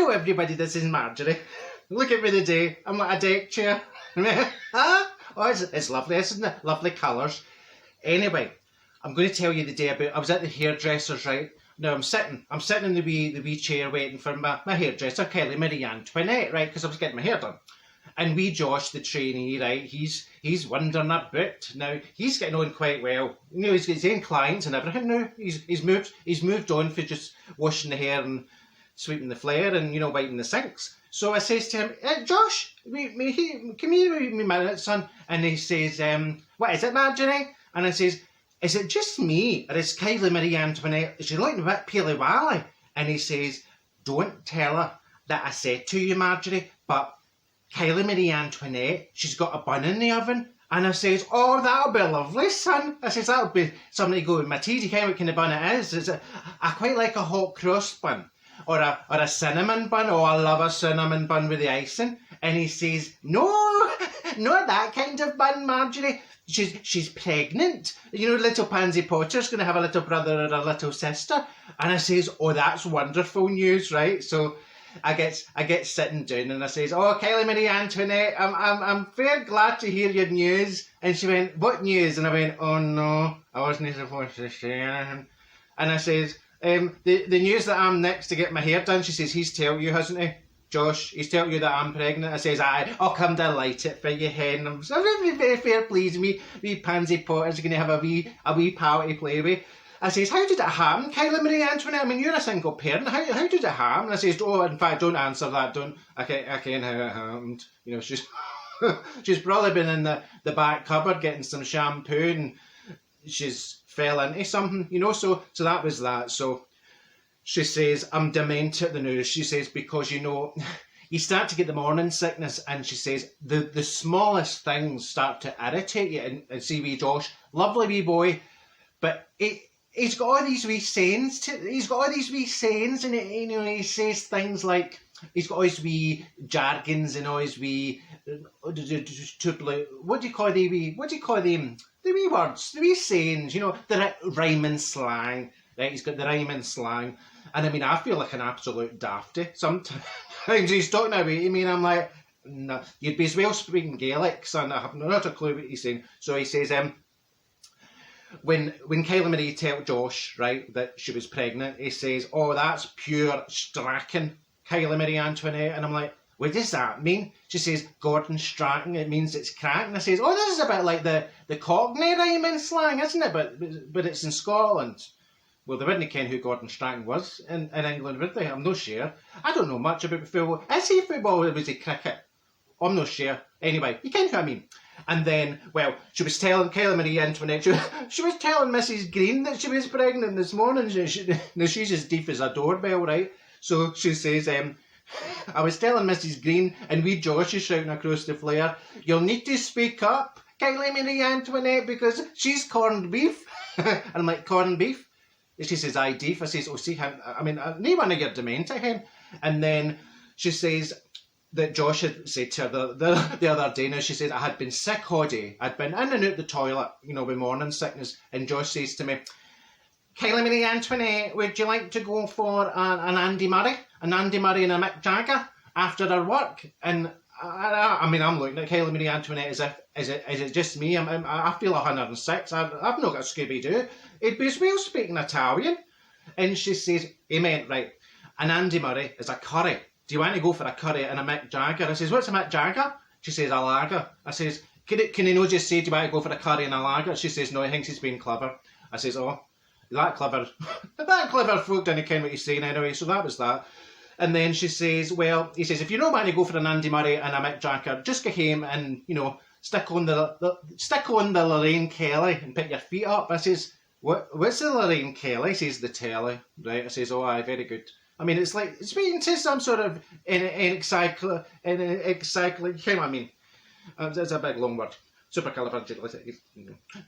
Hello everybody, this is Marjorie. Look at me today, I'm like a deck chair. Huh? Oh, it's lovely, isn't it? Lovely colours. Anyway, I'm going to tell you the day about, I was at the hairdresser's, right? Now I'm sitting in the wee chair waiting for my hairdresser, Kelly Marie Antoinette, right? Because I was getting my hair done. And wee Josh, the trainee, right, he's wondering about. Now, he's getting on quite well. You know, he's got his own clients and everything now. He's moved on for just washing the hair and sweeping the floor and, you know, wiping the sinks. So I says to him, Josh, come here with me a minute, son. And he says, what is it, Marjorie? And I says, is it just me, or is Kylie Marie Antoinette, is she looking a bit peely-wally? And he says, don't tell her that I said to you, Marjorie, but Kylie Marie Antoinette, she's got a bun in the oven. And I says, oh, that'll be lovely, son. I says, that'll be something to go with my tea. Do you know what kind of bun it is? I quite like a hot cross bun. Or a cinnamon bun. Oh, I love a cinnamon bun with the icing. And he says, no, not that kind of bun, Marjorie. She's pregnant. You know, little Pansy Potter's going to have a little brother or a little sister. And I says, oh, that's wonderful news, right? So I get sitting down and I says, oh, Kylie Marie Antoinette, I'm very glad to hear your news. And she went, what news? And I went, oh no, I wasn't supposed to say anything. And I says, the news that I'm next to get my hair done, she says, he's told you, hasn't he? Josh, he's told you that I'm pregnant. I says, aye, I'll come delight it for you, hen. I'm very fair pleased. Wee Pansy Potter's going to have a wee pal to play with. I says, how did it happen, Kylie Marie Antoinette? I mean, you're a single parent. How did it happen? And I says, oh, in fact, don't answer that. I can't how it happened. You know, she's probably been in the back cupboard getting some shampoo and she's fell into something, you know. So that was that. So she says, I'm demented at the news. She says, because, you know, you start to get the morning sickness, and she says the smallest things start to irritate you. And see wee Josh, lovely wee boy, but he's got all these wee sayings. He's got all these wee sayings, and you know, he says things like, he's got all his wee jargons and all his wee, what do you call the wee words, the wee sayings, you know, the rhyming slang, right? He's got the rhyming slang, and I mean, I feel like an absolute dafty sometimes. He's talking about it, I mean, I'm like, no, you'd be as well speaking Gaelic, son. I have not a clue what he's saying. So he says, when Kylie Marie told Josh, right, that she was pregnant, he says, oh, that's pure Strachan, Kylie Marie Antoinette. And I'm like, what does that mean? She says, Gordon Strachan, it means it's cracking. I says, oh, this is a bit like the Cockney rhyming slang, isn't it? But it's in Scotland. Well, they wouldn't ken who Gordon Strachan was in England, would they? I'm not sure. I don't know much about football. Is he football or was he cricket? I'm not sure. Anyway, you ken who I mean. And then, well, she was telling Kylie Marie Antoinette, she was telling Mrs. Green that she was pregnant this morning. She's as deaf as a doorbell, right? So she says, I was telling Mrs. Green, and wee Josh is shouting across the flare, you'll need to speak up, Kylie Marie Antoinette, because she's corned beef. And I'm like, corned beef? She says, aye, deaf. I says, oh, see, I mean, no one of your dementia, hen. And then she says that Josh had said to her the other day, now she says, I had been sick all day. I'd been in and out the toilet, you know, with morning sickness. And Josh says to me, Kylie Marie Antoinette, would you like to go for an Andy Murray? An Andy Murray and a Mick Jagger after her work? And I mean, I'm looking at Kylie Marie Antoinette as if, is it just me? I feel 106. I've not got a Scooby-Doo. It'd be as well speaking Italian. And she says, he meant, right, an Andy Murray is a curry. Do you want to go for a curry and a Mick Jagger? I says, what's a Mick Jagger? She says, a lager. I says, can he not just say, do you want to go for a curry and a lager? She says, no, he thinks he's being clever. I says, oh, that clever. That clever folk didn't ken what he's saying anyway, so that was that. And then she says, well, he says, if you don't want to go for an Andy Murray and a Mick Jagger, just go home and, you know, stick on the Lorraine Kelly and put your feet up. I says, what's the Lorraine Kelly? He says, the telly. Right? I says, oh, aye, very good. I mean, it's like speaking to some sort of encyclopedia, you know what I mean? It's a big long word. Supercalifragilistic.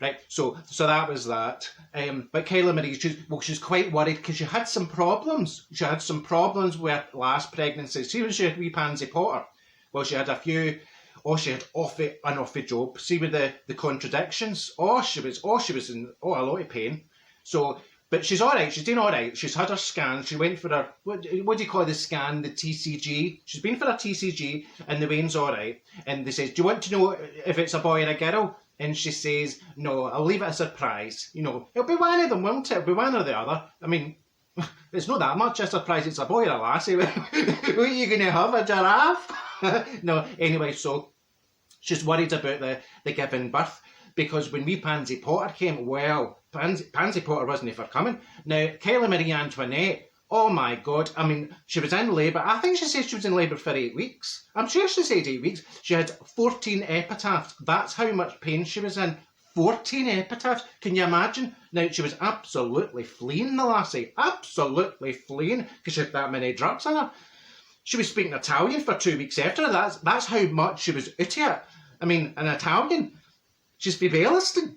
Right, so that was that. But Kylie Marie, she's quite worried because she had some problems. She had some problems with last pregnancy. See when she had wee Pansy Potter? Well, she had a few. Oh, she had an offy job. See with the contradictions. She was in a lot of pain. So But she's all right. She's doing all right. She's had her scan. She went for her, what do you call the scan? The TCG. She's been for her TCG and the wean's all right. And they says, do you want to know if it's a boy or a girl? And she says, no, I'll leave it a surprise. You know, it'll be one of them, won't it? It'll be one or the other. I mean, it's not that much a surprise. It's a boy or a lassie. What are you going to have, a giraffe? No, anyway, so she's worried about the giving birth. Because when wee Pansy Potter came, well, Pansy Potter wasn't for coming. Now, Kylie Marie Antoinette, oh my God, I mean, she was in labour. I think she said she was in labour for 8 weeks. I'm sure she said 8 weeks. She had 14 epitaphs. That's how much pain she was in. 14 epitaphs. Can you imagine? Now, she was absolutely fleeing, the lassie. Absolutely fleeing, because she had that many drugs in her. She was speaking Italian for 2 weeks after. That's how much she was out of it. I mean, an Italian. She's be Belliston.